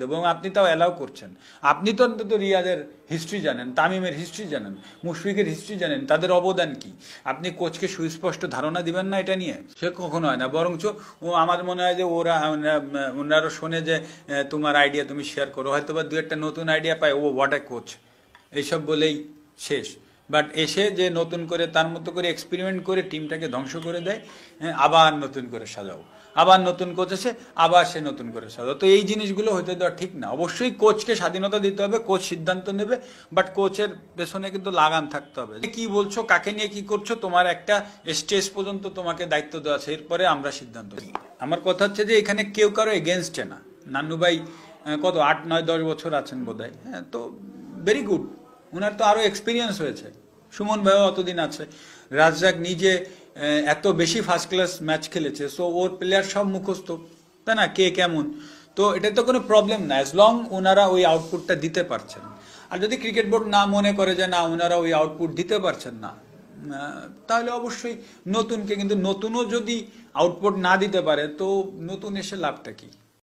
এবং আপনি তাও অ্যালাউ করছেন। আপনি তো অন্তত রিয়াদের হিস্ট্রি জানেন, তামিমের হিস্ট্রি জানেন, মুশফিকের হিস্ট্রি জানেন, তাদের অবদান কি। আপনি কোচকে সুস্পষ্ট ধারণা দিবেন না এটা নিয়ে? সে কখনো হয় না। বরঞ্চ ও আমার মনে হয় যে ওনারও শোনে যে তোমার আইডিয়া তুমি শেয়ার করো, হয়তো বা দু একটা নতুন আইডিয়া পায়, ও হোয়াট এ কোচ, এইসব বলেই শেষ। বাট এসে যে নতুন করে তার মতো করে এক্সপেরিমেন্ট করে টিমটাকে ধ্বংস করে দেয়, আবার নতুন করে সাজাও, আবার নতুন কোচ এসে আবার সে নতুন করে সাজাও। তো এই জিনিসগুলো হতে দেওয়া ঠিক না। অবশ্যই কোচকে স্বাধীনতা দিতে হবে, কোচ সিদ্ধান্ত নেবে, বাট কোচের পেছনে কিন্তু লাগাম থাকতে হবে। কি বলছো, কাকে নিয়ে কি করছো, তোমার একটা স্টেজ পর্যন্ত তোমাকে দায়িত্ব দেওয়া আছে, এরপরে আমরা সিদ্ধান্ত নিই। আমার কথা হচ্ছে যে এখানে কেউ কারো এগেনস্টে না। নান্নু ভাই কত 8, 9, 10 বছর আছেন বোধহয়, হ্যাঁ, তো ভেরি গুড, ওনার তো আরো এক্সপিরিয়েন্স হয়েছে। সুমন ভাইও অতদিন আছে, রাজ্জাক নিজে এত বেশি ফার্স্ট ক্লাস ম্যাচ খেলেছে, সো ওর প্লেয়ার সব মুখস্থ, তাই না, কে কেমন। তো এটা তো কোনো প্রবলেম না, অ্যাজ লং ওনারা ওই আউটপুটটা দিতে পারছেন। আর যদি ক্রিকেট বোর্ড না মনে করে যে না ওনারা ওই আউটপুট দিতে পারছেন না, তাহলে অবশ্যই নতুনকে, কিন্তু নতুনও যদি আউটপুট না দিতে পারে তো নতুন এসে লাভটা কি।